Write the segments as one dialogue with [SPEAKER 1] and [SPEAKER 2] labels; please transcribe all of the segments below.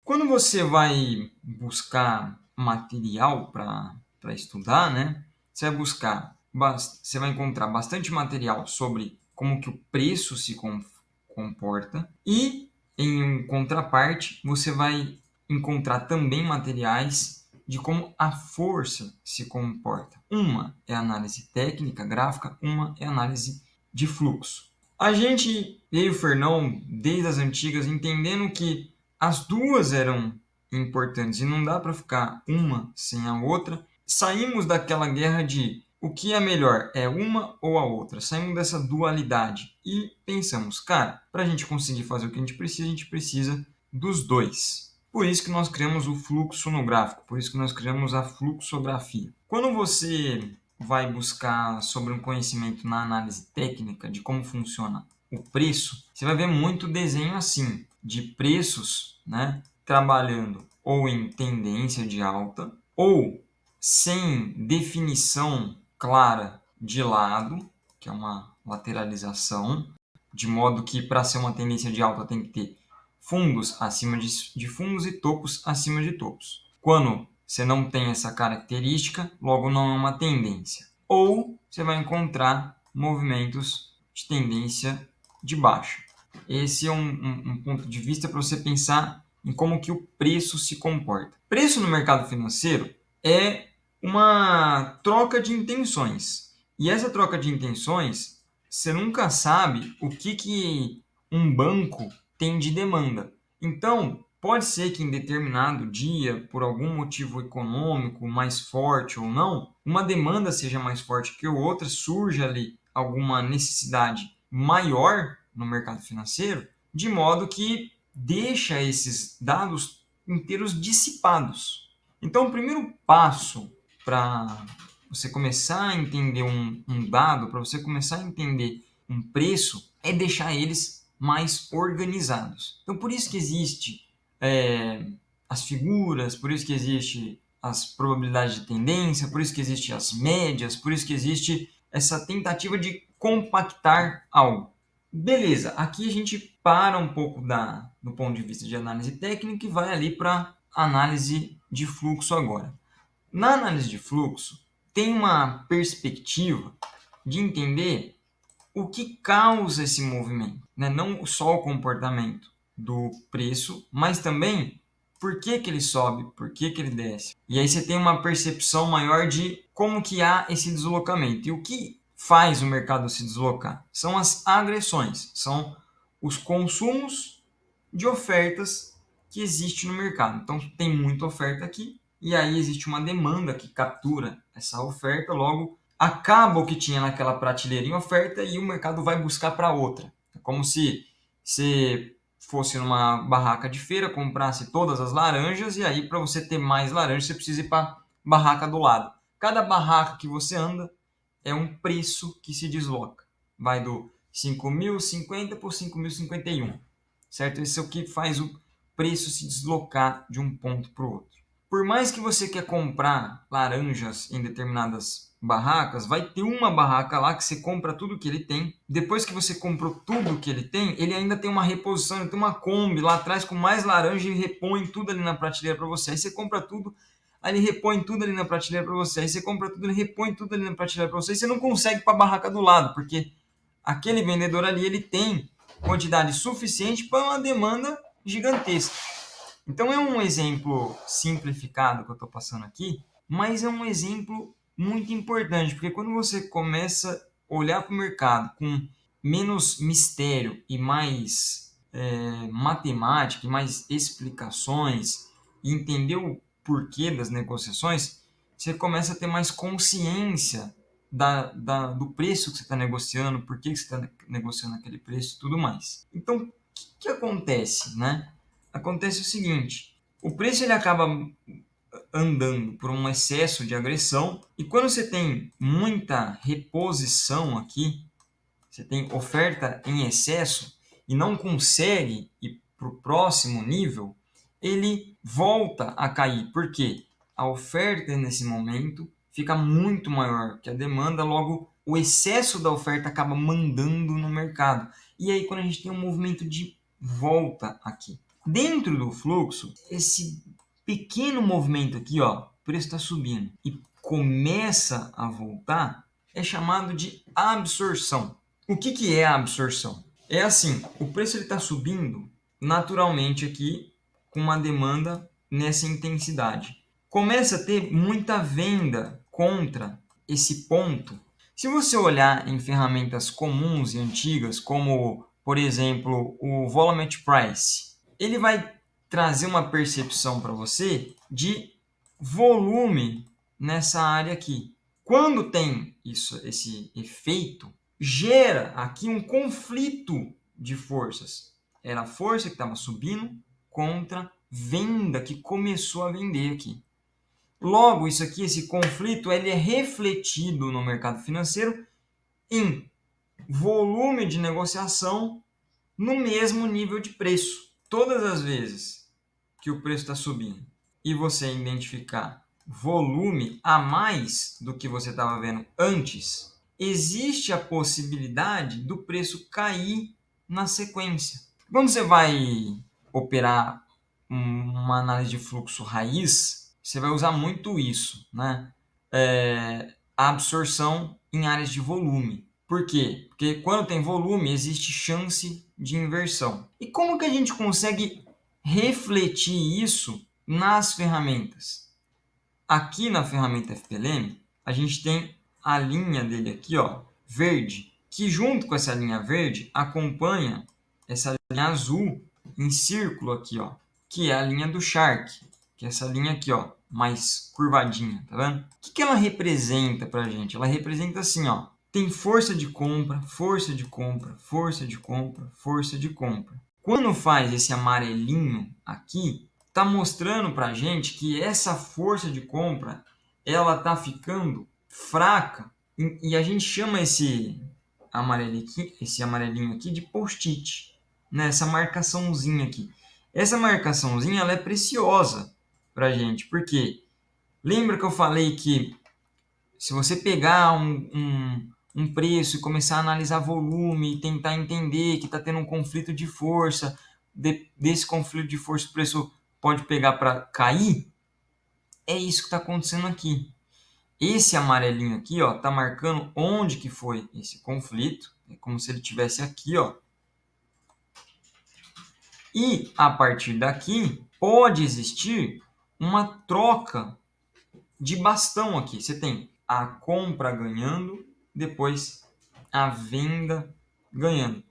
[SPEAKER 1] Quando você vai buscar material para estudar, né? Você vai você vai encontrar bastante material sobre como que o preço se comporta e, em contraparte, você vai encontrar também materiais de como a força se comporta. Uma é análise técnica, gráfica, uma é análise de fluxo. A gente, eu e o Fernão, desde as antigas, entendendo que as duas eram importantes e não dá para ficar uma sem a outra, saímos daquela guerra de o que é melhor, é uma ou a outra. Saímos dessa dualidade e pensamos, cara, para a gente conseguir fazer o que a gente precisa dos dois. Por isso que nós criamos o fluxo no gráfico, por isso que nós criamos a fluxografia. Quando você vai buscar sobre um conhecimento na análise técnica de como funciona o preço, você vai ver muito desenho assim, de preços, né, trabalhando ou em tendência de alta, ou sem definição clara de lado, que é uma lateralização, de modo que para ser uma tendência de alta tem que ter fundos acima de fundos e topos acima de topos. Quando você não tem essa característica, logo não é uma tendência. Ou você vai encontrar movimentos de tendência de baixa. Esse é um ponto de vista para você pensar em como que o preço se comporta. Preço no mercado financeiro é uma troca de intenções. E essa troca de intenções, você nunca sabe o que um banco tem de demanda. Então, pode ser que em determinado dia, por algum motivo econômico mais forte ou não, uma demanda seja mais forte que outra, surja ali alguma necessidade maior no mercado financeiro, de modo que deixa esses dados inteiros dissipados. Então, o primeiro passo para você começar a entender um dado, para você começar a entender um preço, é deixar eles mais organizados. Então, por isso que existe as figuras, por isso que existe as probabilidades de tendência, por isso que existe as médias, por isso que existe essa tentativa de compactar algo. Beleza, aqui a gente para um pouco do ponto de vista de análise técnica e vai ali para análise de fluxo agora. Na análise de fluxo, tem uma perspectiva de entender o que causa esse movimento, né? Não só o comportamento do preço, mas também por que ele sobe, por que ele desce. E aí você tem uma percepção maior de como que há esse deslocamento. E o que faz o mercado se deslocar? São as agressões, são os consumos de ofertas que existe no mercado. Então tem muita oferta aqui, e aí existe uma demanda que captura essa oferta, logo acaba o que tinha naquela prateleira em oferta e o mercado vai buscar para outra. É como se você fosse numa barraca de feira, comprasse todas as laranjas e aí para você ter mais laranjas você precisa ir para a barraca do lado. Cada barraca que você anda é um preço que se desloca. Vai do 5.050 por 5.051, certo? Esse é o que faz o preço se deslocar de um ponto para o outro. Por mais que você quer comprar laranjas em determinadas barracas, vai ter uma barraca lá que você compra tudo que ele tem. Depois que você comprou tudo que ele tem, ele ainda tem uma reposição, ele tem uma Kombi lá atrás com mais laranja e repõe tudo ali na prateleira para você. Aí você compra tudo, aí ele repõe tudo ali na prateleira para você. Aí você compra tudo, ele repõe tudo ali na prateleira para você. E você não consegue ir para a barraca do lado, porque aquele vendedor ali ele tem quantidade suficiente para uma demanda gigantesca. Então é um exemplo simplificado que eu estou passando aqui, mas é um exemplo muito importante, porque quando você começa a olhar para o mercado com menos mistério e mais matemática, e mais explicações, e entender o porquê das negociações, você começa a ter mais consciência do preço que você está negociando, por que você está negociando aquele preço e tudo mais. Então, o que acontece, né? Acontece o seguinte, o preço ele acaba andando por um excesso de agressão e quando você tem muita reposição aqui, você tem oferta em excesso e não consegue ir para o próximo nível, ele volta a cair, porque a oferta nesse momento fica muito maior que a demanda, logo o excesso da oferta acaba mandando no mercado. E aí quando a gente tem um movimento de volta aqui. Dentro do fluxo, esse pequeno movimento aqui, ó, o preço está subindo e começa a voltar, é chamado de absorção. O que é a absorção? É assim, o preço está subindo naturalmente aqui com uma demanda nessa intensidade. Começa a ter muita venda contra esse ponto. Se você olhar em ferramentas comuns e antigas, como, por exemplo, o Volumetric Price, ele vai trazer uma percepção para você de volume nessa área aqui. Quando tem esse efeito, gera aqui um conflito de forças. Era a força que estava subindo contra venda que começou a vender aqui. Logo, isso aqui, esse conflito, ele é refletido no mercado financeiro em volume de negociação no mesmo nível de preço. Todas as vezes que o preço está subindo e você identificar volume a mais do que você estava vendo antes, existe a possibilidade do preço cair na sequência. Quando você vai operar uma análise de fluxo raiz, você vai usar muito isso, né? A absorção em áreas de volume. Por quê? Porque quando tem volume, existe chance de inversão. E como que a gente consegue refletir isso nas ferramentas? Aqui na ferramenta FPLM, a gente tem a linha dele aqui, ó, verde, que junto com essa linha verde acompanha essa linha azul em círculo aqui, ó, que é a linha do Shark, que é essa linha aqui, ó, mais curvadinha, tá vendo? O que ela representa pra gente? Ela representa assim, ó, tem força de compra, força de compra, força de compra, força de compra. Quando faz esse amarelinho aqui, está mostrando para a gente que essa força de compra ela está ficando fraca e a gente chama esse amarelinho aqui de post-it, né? Essa marcaçãozinha aqui. Essa marcaçãozinha ela é preciosa para a gente, porque lembra que eu falei que se você pegar um preço e começar a analisar volume e tentar entender que está tendo um conflito de força, desse conflito de força o preço pode pegar para cair, é isso que está acontecendo aqui. Esse amarelinho aqui, ó, tá marcando onde que foi esse conflito, é como se ele tivesse aqui, ó. E a partir daqui pode existir uma troca de bastão aqui. Você tem a compra ganhando, depois a venda ganhando.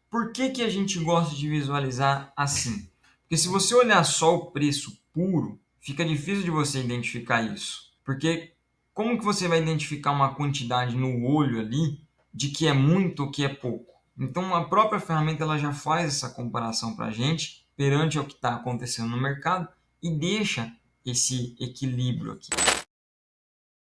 [SPEAKER 1] Por que a gente gosta de visualizar assim? Porque se você olhar só o preço puro, fica difícil de você identificar isso. Porque como que você vai identificar uma quantidade no olho ali de que é muito ou que é pouco? Então a própria ferramenta ela já faz essa comparação para a gente perante o que está acontecendo no mercado e deixa esse equilíbrio aqui.